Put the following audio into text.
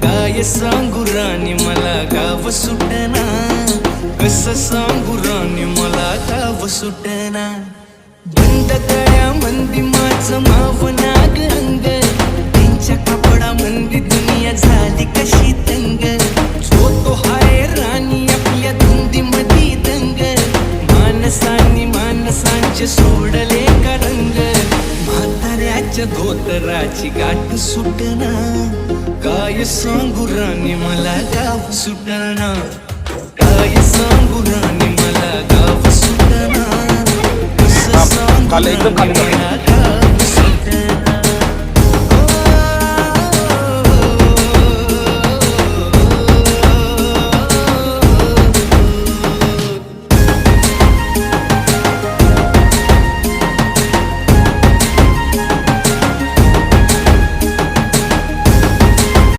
काय सांगू राणी मला गाव सुटना, कसं सांगू राणी मला गाव सुटना. बंद गळ्या मंदी माझं माव नाग अंग, त्यांच्या कपडा मंदी दुनिया झाली कशी तंग. जो तो हाय राणी आपल्या धुंदी मधी दंग, माणसांनी माणसांचे सोडले का रंग. म्हाताऱ्याच्या धोतराची गाठ सुटना, काय सांगू राणी मला गाव सुटना. काय सांगू राणी मला गाव सुटना, कसं सांगू राणी मला